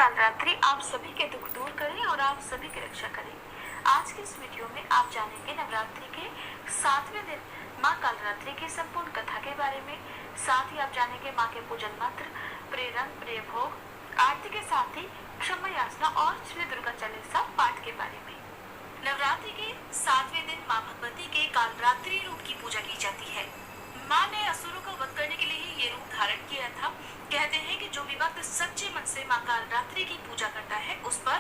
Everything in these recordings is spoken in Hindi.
कालरात्रि आप सभी के दुख दूर करे और आप सभी की रक्षा करे। आज के इस वीडियो में आप जानेंगे नवरात्रि के 7वें दिन माँ कालरात्रि की संपूर्ण कथा के बारे में। साथ ही आप जानेंगे माँ के पूजन मंत्र, प्रिय रंग, प्रिय भोग, आरती के साथ ही क्षमा याचना और श्री दुर्गा चालीसा पाठ के बारे में। नवरात्रि के 7वें दिन माँ भगवती के कालरात्रि रूप की पूजा की जाती है। माँ ने असुरों का वध करने के लिए ही ये रूप धारण किया था। कहते हैं कि जो भी भक्त सच्चे मन से माँ कालरात्रि की पूजा करता है उस पर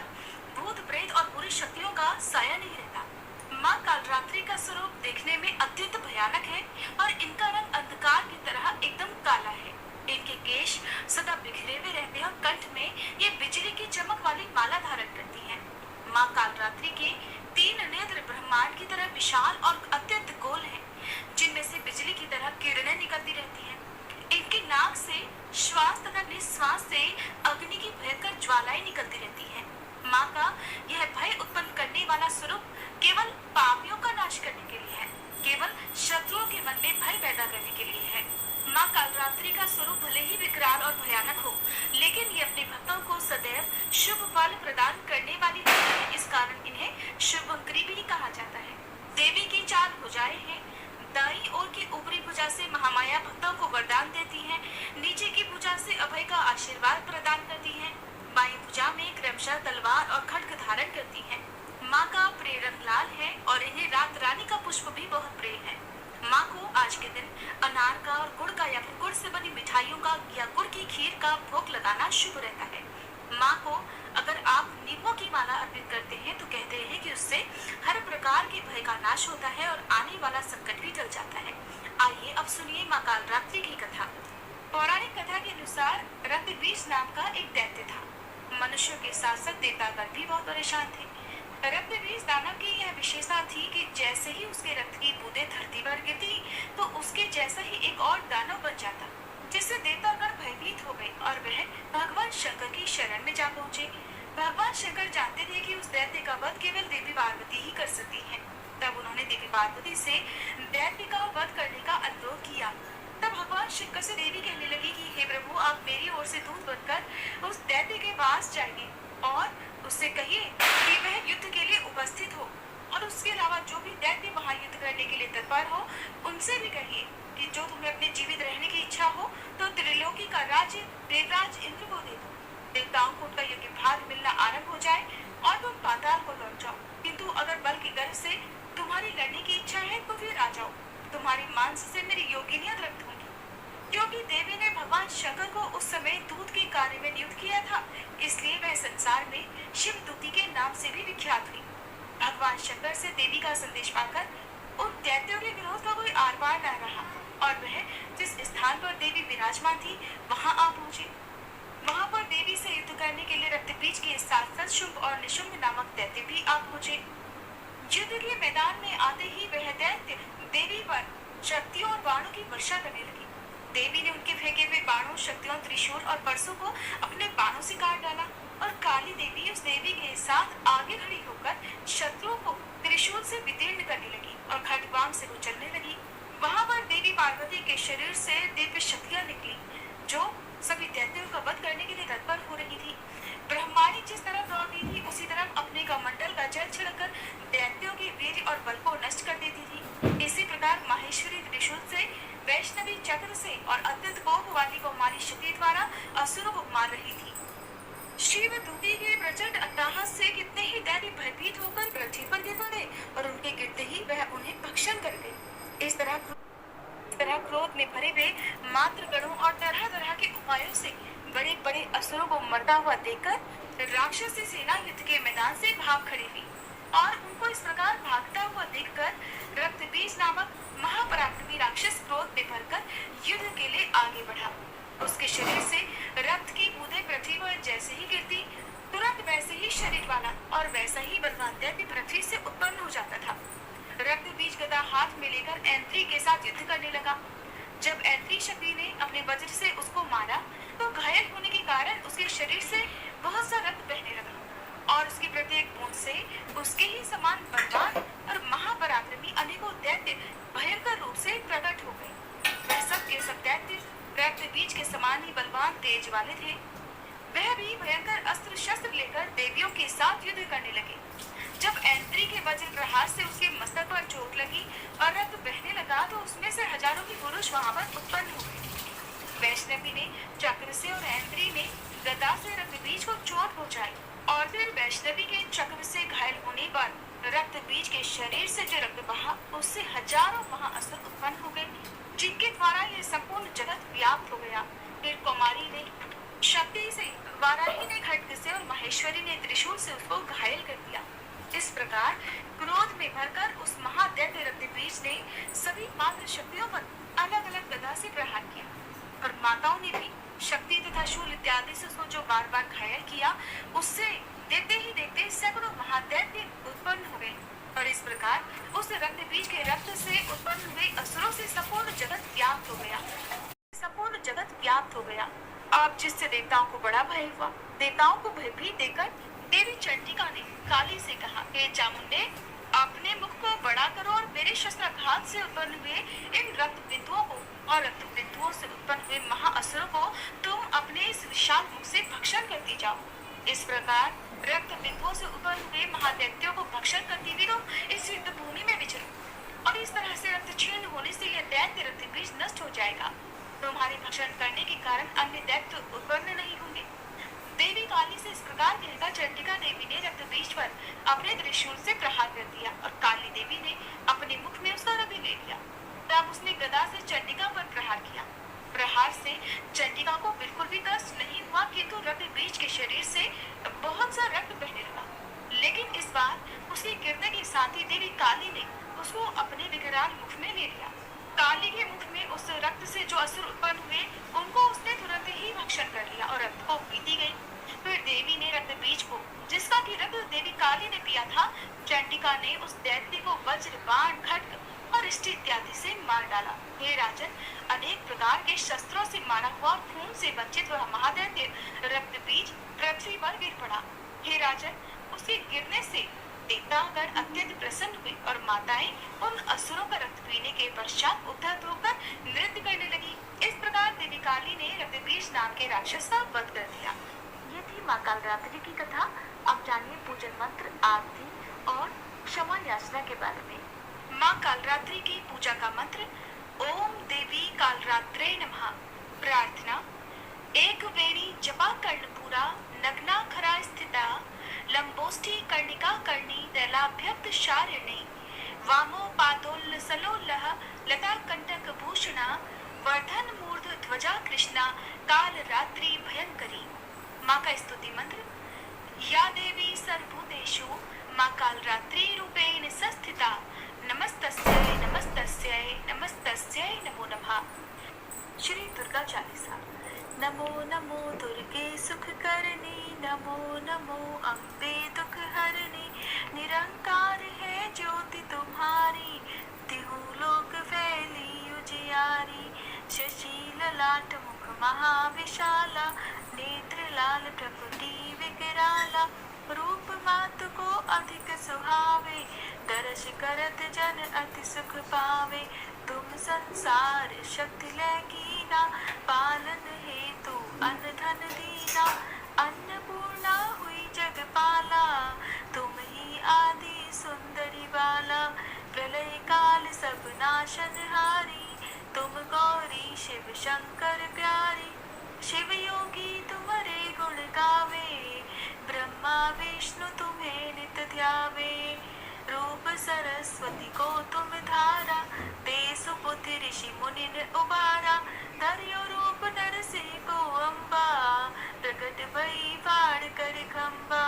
भूत, प्रेत और बुरी शक्तियों का साया नहीं रहता। माँ कालरात्रि का स्वरूप देखने में अत्यंत भयानक है और इनका रंग अंधकार की तरह एकदम काला है। इनके केश सदा बिखरे हुए रहते हैं और कंठ में ये बिजली की चमक वाली माला धारण करती है। माँ कालरात्रि के 3 नेत्र ब्रह्मांड की तरह विशाल और अत्यंत गोल हैं, जिनमें से बिजली की तरह किरणें निकलती रहती हैं। इनकी नाक से श्वास तथा निश्वास से अग्नि की भयंकर ज्वालाएं निकलती रहती हैं। माँ का यह भय उत्पन्न करने वाला स्वरूप केवल पापियों का नाश करने के लिए है, केवल शत्रुओं के मन में भय पैदा करने के लिए है। माँ कालरात्रि का स्वरूप भले ही विकराल और भयानक हो, लेकिन ये अपने भक्तों को सदैव शुभ फल प्रदान करने वाली होती है। इस कारण इन्हें शुभंकरी भी कहा जाता है। देवी की 4 भुजाएं हैं। दाईं ओर की ऊपरी भुजा से महामाया भक्तों को वरदान देती है, नीचे की भुजा से अभय का आशीर्वाद प्रदान करती है, बाईं भुजा में क्रमशः तलवार और खड्ग धारण करती है। माँ का प्रिय रंग लाल है और इन्हें रात रानी का पुष्प भी बहुत प्रिय है। माँ को आज के दिन अनार का और गुड़ का या फिर गुड़ से बनी मिठाइयों का या गुड़ की खीर का भोग लगाना शुभ रहता है। माँ को अगर आप नींबू की माला अर्पित करते हैं तो कहते हैं कि उससे हर प्रकार के भय का नाश होता है और आने वाला संकट भी टल जाता है। आइए अब सुनिए माँ कालरात्रि की कथा। पौराणिक कथा के अनुसार रक्तबीज नाम का एक दैत्य था। मनुष्यों के साथ साथ देवतागण भी बहुत परेशान थे। रक्तबीज दानव की यह विशेषता थी कि जैसे ही उसके रक्त की बूंदें धरती पर गिरती तो उसके जैसा ही एक और दानव बन जाता, जिससे देवतागण भयभीत हो गए और वह भगवान शंकर की शरण में जा पहुंचे। भगवान शंकर जानते थे कि उस दैत्य का वध केवल देवी पार्वती ही कर सकती है। तब उन्होंने देवी पार्वती से दैत्य का वध करने का अनुरोध किया। तब भगवान शंकर से देवी कहने लगी कि हे प्रभु, आप मेरी ओर से दूत बनकर उस दैत्य के पास जाइए और उससे कहिए कि वह युद्ध के लिए उपस्थित हो, और उसके अलावा जो भी दैत्य वहाँ युद्ध करने के लिए तत्पर हो उनसे भी कहिए कि जो तुम्हें अपने जीवित रहने की इच्छा हो तो त्रिलोकी का राज्य देवराज इंद्र को दे दो। देवताओं को उनका यज्ञ भाग मिलना आरंभ हो जाए और तुम पाताल को लौट जाओ। किंतु अगर बल की गर्ज से तुम्हारी लड़ने की इच्छा है तो फिर आ जाओ, तुम्हारी मांस से मेरी योगिनियां तृप्त होंगी। क्योंकि देवी ने भगवान शंकर को उस समय दूत के कार्य में नियुक्त किया था, इसलिए वह संसार में शिव दूती के नाम से भी विख्यात हुई। भगवान शंकर से देवी का संदेश पाकर उन दैत्यों के विरोध का कोई आर पार न रहा और वह जिस स्थान पर देवी विराजमान थी वहां आ पहुंचे। वहां पर देवी से युद्ध करने के लिए रक्तबीज के साथ साथ शुंभ और निशुंभ नामक दैत्य भी आ पहुंचे। युद्ध के मैदान में आते ही वह दैत्य देवी पर शक्तियों और बाणों की वर्षा करने लगी। देवी ने उनके फेंके हुए बाणों, शक्तियों, त्रिशूल और परसों को अपने बाणों से काट डाला और काली देवी उस देवी के साथ आगे खड़ी होकर शत्रुओं को त्रिशूल से विदीर्ण करने लगी और खड्गवाम से कुचलने लगी। वहां पर देवी पार्वती के शरीर से दिव्य शक्तियां निकली जो सभी दैत्यों का वध करने के लिए तत्पर हो रही थी। ब्रह्माणी जिस तरफ दौड़ती थी उसी तरफ अपने कमंडल का जल छिड़कर दैत्यों के वीर और बल को नष्ट कर देती थी। इसी प्रकार माहेश्वरी त्रिशूल से, वैष्णवी चक्र से और अत्यंत कोप वाली कौमारी शक्ति द्वारा असुरों को मार रही थी। शिव दूती के प्रचंड अट्टहास से कितने ही दैत्य भयभीत होकर पृथ्वी पर गिर पड़े और उनके गिरते ही वह उन्हें भक्षण कर गई। इस तरह क्रोध में भरे हुए मात्र गणों और तरह तरह के उपायों से बड़े बड़े असुरों को मरता हुआ देखकर राक्षसी सेना युद्ध के मैदान से भाग खड़ी हुई और उनको इस प्रकार भागता हुआ देखकर रक्तबीज नामक महापराक्रमी राक्षस क्रोध में भरकर युद्ध के लिए आगे बढ़ा। उसके शरीर से रक्त की बूंदें पृथ्वी पर जैसे ही गिरती तुरंत वैसे ही शरीर वाला और वैसा ही बलवान दैत्य पृथ्वी से उत्पन्न हो जाता था। रक्तबीज गदा हाथ में लेकर ऐंद्री के साथ युद्ध करने लगा। जब ऐंद्री शक्ति ने अपने वज्र से उसको मारा तो घायल होने के कारण उसके शरीर से बहुत सा रक्त बहने लगा और उसकी प्रत्येक बूंद से उसके ही समान बलवान और महापराक्रमी अनेकों दैत्य भयंकर रूप से प्रकट हो गए। वह सब के सब दैत्य रक्तबीज के समान ही बलवान तेज वाले थे। वह भी भयंकर अस्त्र शस्त्र लेकर देवियों के साथ युद्ध करने लगे। जब ऐंद्री के वज्र प्रहार से उसके मस्तक पर चोट लगी और रक्त बहने लगा तो उसमें से हजारों के पुरुष वहां पर उत्पन्न हो गए। वैष्णवी ने चक्र से और ऐंद्री ने गदा से रक्त बीज को चोट पहुंचाई और फिर वैष्णवी के चक्र से घायल होने पर रक्त बीज के शरीर से जो रक्त बहा उससे हजारों महाअसुर उत्पन्न हो गए, जिनके द्वारा यह संपूर्ण जगत व्याप्त हो गया। फिर कुमारी ने शक्ति से, वाराही ने खड्ग से और महेश्वरी ने त्रिशूल से उसको घायल कर दिया। इस प्रकार क्रोध में भरकर उस महादैत्य रक्तबीज ने सभी मात्र शक्तियों पर अलग अलग गदा से प्रहार किया और माताओं ने भी शक्ति तथा शूल इत्यादि से उसको जो बार बार घायल किया, उससे देखते ही देखते सैकड़ों महादैत्य उत्पन्न हो गए और इस प्रकार उस रक्तबीज के रक्त से उत्पन्न हुए असुरों से संपूर्ण जगत व्याप्त हो गया। संपूर्ण जगत व्याप्त हो गया। अब जिससे देवताओं को बड़ा भय हुआ, देवताओं को भयभीत देखकर देवी चंडिका ने काली से कहा, हे चामुंडे, अपने मुख को बड़ा करो और मेरे शस्त्राघात से उत्पन्न हुए इन रक्त बिंदुओं को और रक्त बिंदुओं से उत्पन्न हुए महाअसुरों को तुम अपने इस विशाल मुख से भक्षण करती जाओ। इस प्रकार रक्त बिंदुओं से उत्पन्न हुए महादैत्यों को भक्षण करती हुई तुम इस युद्ध भूमि में विचरो और इस तरह से रक्त क्षीण होने से यह दैत्य रक्त बीज नष्ट हो जाएगा। तुम्हारे भक्षण करने के कारण अन्य दैत्य उत्पन्न नहीं होंगे। देवी काली से इस प्रकार कहकर चंडिका देवी ने रक्त बीज पर अपने त्रिशूल से प्रहार कर दिया और काली देवी ने अपने मुख में उसका रवि ले लिया। तब उसने गदा से चंडिका पर प्रहार किया। प्रहार से चंडिका को बिल्कुल भी कष्ट नहीं हुआ, किंतु रक्त बीज के शरीर से बहुत सा रक्त बहने लगा। लेकिन इस बार उसके गिरने के साथ ही देवी काली ने उसको अपने विकराल मुख में ले लिया। काली के मुख में उस रक्त से जो असुर उत्पन्न हुए उनको उसने तुरंत ही भक्षण कर लिया और रक्त को पीती गई। फिर देवी ने रक्त बीज को, जिसका की रक्त देवी काली ने पिया था, चंडिका ने उस दैत्य को वज्र, बाण, खड्ग और इष्टि इत्यादि से मार डाला। हे राजन, अनेक प्रकार के शस्त्रों से मारा हुआ और खून से वंचित वह महादैत्य रक्त बीज पृथ्वी पर गिर पड़ा। हे राजन, उसके गिरने से देवतागण अत्यंत प्रसन्न हुए और माताएं उन असुरों का रक्त पीने के पश्चात उद्धत होकर नृत्य करने लगी। इस प्रकार देवी काली ने रक्तबीज नाम के राक्षस का वध कर दिया। ये थी माँ कालरात्रि की कथा। अब जानिए पूजन मंत्र, आरती और क्षमा याचना के बारे में। माँ कालरात्रि की पूजा का मंत्र, ओम देवी कालरात्रे नमः। प्रार्थना, एक वेरी जपा कर्णपूरा नग्ना खरा स्थिता लंबोष्ठी कर्णिका कर्णी दैलाभ्यक्त शारिणी वामो पादोल्ल सलोल्लः लता कंटक भूषणा वर्धन मूर्ध ध्वजा कृष्णा काल रात्रि भयंकरी। माँ का स्तुति मंत्र, या देवी सर्वभूतेषु माँ कालरात्रि रूपेण संस्थिता नमस्तस्यै नमस्तस्यै नमस्तस्यै नमो नमः। श्री दुर्गा चालीसा। नमो नमो दुर्गे सुख करनी, नमो नमो अम्बे दुख हरनी, निरंकार है ज्योति तुम्हारी, तिहु लोक फैली उजियारी। शशि ललाट मुख महाविशाला, नेत्र लाल प्रकृति विकराला, रूप मात को अधिक सुहावे, दर्श करत जन अति सुख पावे। तुम संसार शक्ति लैकीना, पालन हेतु अन्न धन दीना, अन्नपूर्णा हुई जगपाला, तुम ही आदि सुंदरी बाला। प्रलय काल सब नाशनहारी, तुम गौरी शिव शंकर प्यारी। शिव योगी तुम्हारे गुण गावे, ब्रह्मा विष्णु तुम्हें नित ध्यावे। रूप सरस्वती को तुम धारा, ते सुपुत्र ऋषि मुनि ने उबारा। धर्यो रूप नरसिंह को अम्बा, प्रकट भई बाण कर खम्बा।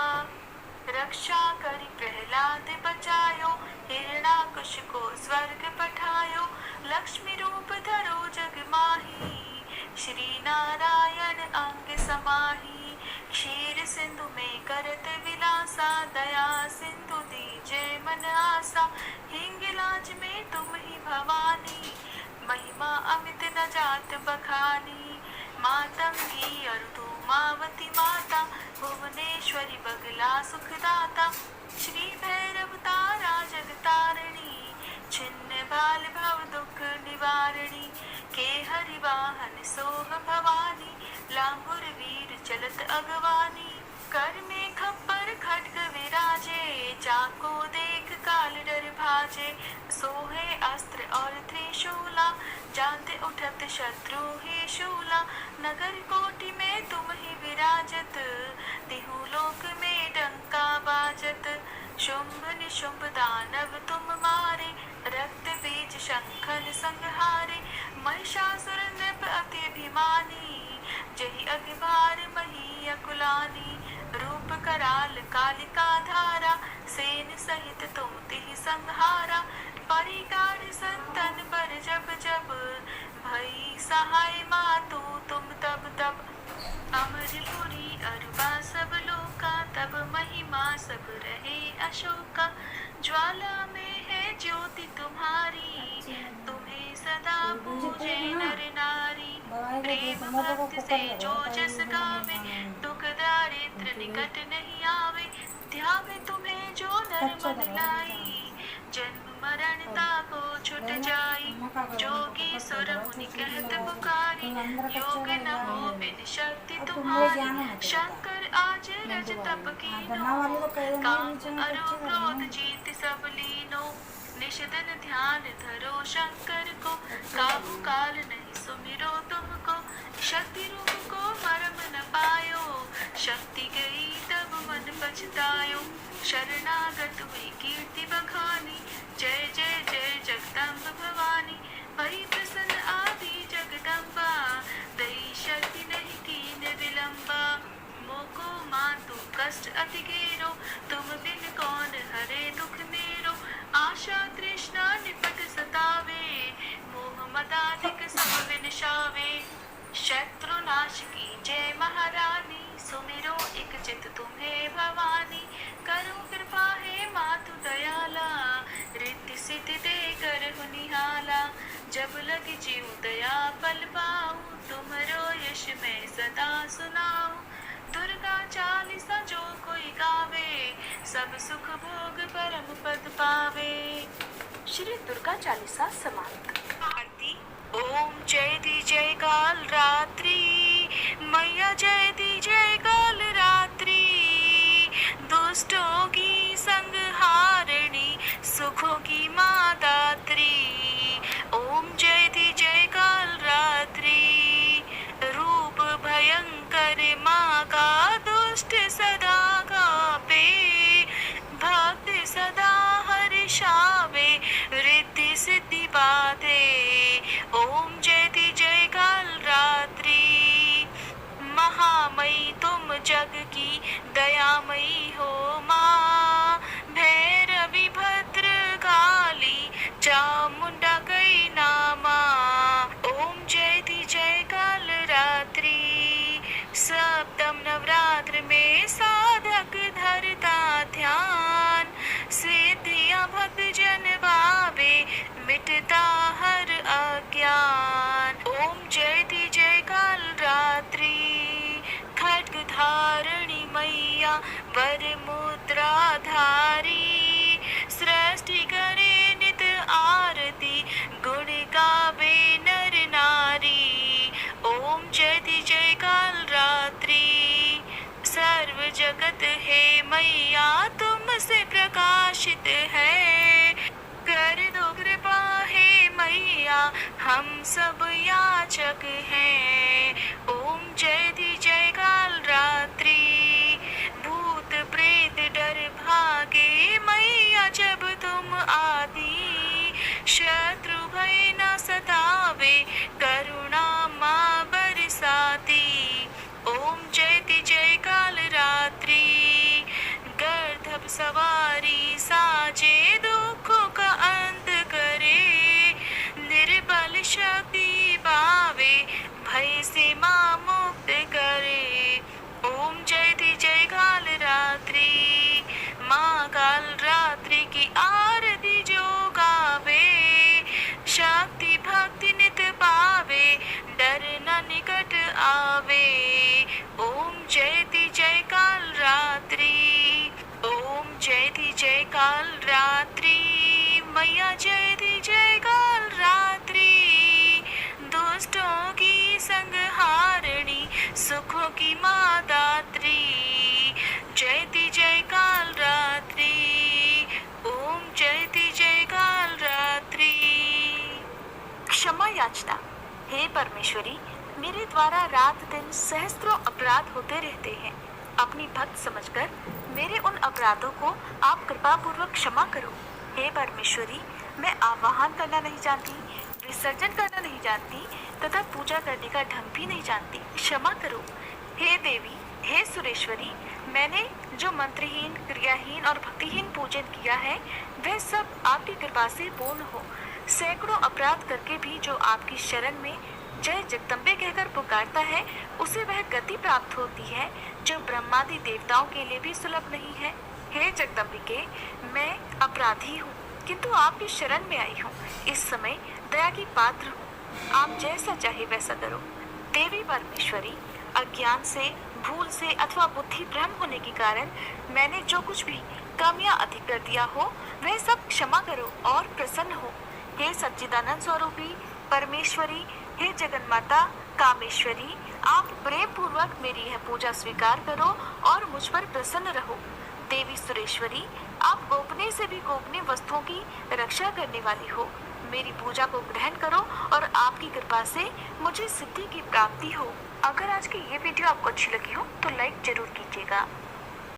रक्षा करी प्रहलाद बचायो, हिरणाकुश को स्वर्ग पठायो। लक्ष्मी रूप धरो जग माही, श्री नारायण अंग समाही। क्षीर सिंधु में करत विलासा, दया सिंधु दीजे मन आसा। हिंगलाज में तुम ही भवानी, महिमा अमित न जात बखानी। मातंगी अरुधु मावती माता, भुवनेश्वरी बगला सुखदाता। श्री भैरव तारा जगतारिणी, छिन्न बाल भव दुख निवारणी, के हरि वाहन सोह भवानी, लांगुर वीर चलत अगवानी, कर में खप्पर खड्ग विराजे, चाको देख काल डर भाजे, सोहे अस्त्र और त्रिशूला, जानते उठत शत्रु ही शूला, नगर कोटि में तुम ही विराजत, तिहु लोक में डंका बाजत, शुंभ निशुंभ दानव तुम मारे, रक्त बीज शंखन संहारे, महिषासुर नृप अति अभिमानी, जहि अखबार मही अकुलानी, रूप कराल कालिका धारा, सेन सहित तुम तिहि संहारा, परिकार संतन पर जब जब, भई सहाय मातु तुम तब तब, अमरपुरी अरुबा सब लोका, तब महिमा सब रहे अशोका, ज्वाला में है ज्योति तुम्हारी, तुम्हें सदा पूजे नर नारी, प्रेम भक्ति से जो जस गावे, दुख दारिद्र निकट नहीं आवे, ध्यावे तुम्हें जो नर मन लाई, जन्म मरण ताको छुट जाई, जोगी सुर मुनि कहत पुकारी, योग न हो बिन शक्ति तुम्हारी, शंकर आज रज तप कीनो, काम अरो क्रोध जीत सब लीनो, निषदन ध्यान धरो शंकर को, काबू काल नहीं सुमिरो तुमको, शक्ति रूप को मरम न पायो, शक्ति गई तब मन पछतायो, शरणागत हुई कीर्ति बखानी, जय जय जय जगदम्ब भवानी, भई प्रसन्न आदि जगदम्बा, दई शक्ति नहीं कीन विलंबा, मोको मातु कष्ट अति घेरो, तुम बिन कौन हरे दुख मेरो, आशा तृष्णा निपट सतावे, मोह मदाधिक सब विनशावे, शत्रु नाश की जय महारानी, सुमिरो एक चित तुम्हें भवानी, करो कृपा है मातु दयाला, रिद्धि सिद्धि दे कर निहाला, जब लग जीव दया फल पाऊं, तुमरो यश मैं सदा सुनाऊं, दुर्गा चालीसा जो कोई गावे, सब सुख भोग परम पद पावे। श्री दुर्गा चालीसा समाप्त। आरती। ओम जयति जय काल रात्रि, मैया जयति जय काल रात्रि, दुष्टों की संहारिणी, सुखों की माँ दात्री, ओम जयति जय काल रात्रि, रूप भयंकर माँ का दुष्ट सदा कापे, भक्त सदा हर्षावे, रिद्धि सिद्धि पाते, ओम जयति जय काल रात्रि, महामयी तुम जग की दयामयी हो माँ, भैरवी भद्र काली चामुंडा कई नामा, ओम जयति जय काल रात्रि, सप्तम नवरात्र में साधक धरता ध्यान, सिद्धियां भक्त जन भावे, मिटता हर अज्ञान, ओम जयति जय काल रात्रि, खड्ग धारणी मैया वर मुद्रा धारी, सृष्टि करे नित आरती, गुण गावे नर नारी, ओम जयति जय काल रात्रि, सर्व जगत है मैया तुमसे प्रकाशित है, कर दो कृपा है मैया हम सब याचक हैं, ओम जयति जय काल रात्रि, भूत प्रेत डर भागे मैया जब तुम आती, शत्रु भय न सतावे, करुणा माँ बरसाती, ओम जयति जय काल रात्रि, गर्दभ सवारी साजे दुखों का अंत करे, निर्बल शक्ति पावे, भय से माँ मुक्त करे, ओम जयति जय काल रात्रि, माँ काल रात्रि की आरती जो गावे, शक्ति भक्ति नित पावे, डर न निकट आवे, ओम जयति जय काल रात्रि, ओम जयति जय काल रात्रि, मैया जयति जय माँ दात्री, जयति जय काल रात्रि, ओम जयति जय काल रात्रि। क्षमा याचना। हे परमेश्वरी, मेरे द्वारा रात दिन सहस्त्रों अपराध होते रहते हैं। अपनी भक्त समझकर मेरे उन अपराधों को आप कृपा पूर्वक क्षमा करो। हे परमेश्वरी, मैं आवाहन करना नहीं जानती, विसर्जन करना नहीं जानती तथा पूजा करने का ढंग भी नहीं जानती, क्षमा करो। हे देवी, हे सुरेश्वरी, मैंने जो मंत्रहीन, क्रियाहीन और भक्तिहीन पूजन किया है वह सब आपकी कृपा से पूर्ण हो। सैकड़ों अपराध करके भी जो आपकी शरण में जय जगदम्बे कहकर पुकारता है उसे वह गति प्राप्त होती है जो ब्रह्मादि देवताओं के लिए भी सुलभ नहीं है। हे जगदम्बिके, मैं अपराधी हूँ किंतु आपकी शरण में आई हूँ। इस समय दया की पात्र हूँ, आप जैसा चाहे वैसा करो। देवी परमेश्वरी, अज्ञान से, भूल से अथवा बुद्धि भ्रम होने के कारण मैंने जो कुछ भी कम या अधिक कर दिया हो वह सब क्षमा करो और प्रसन्न हो। हे सच्चिदानंद स्वरूपी परमेश्वरी, हे जगन्माता कामेश्वरी, आप प्रेम पूर्वक मेरी यह पूजा स्वीकार करो और मुझ पर प्रसन्न रहो। देवी सुरेश्वरी, आप गोपनीय से भी गोपनीय वस्तुओं की रक्षा करने वाली हो। मेरी पूजा को ग्रहण करो और आपकी कृपा से मुझे सिद्धि की प्राप्ति हो। अगर आज की ये वीडियो आपको अच्छी लगी हो तो लाइक जरूर कीजिएगा।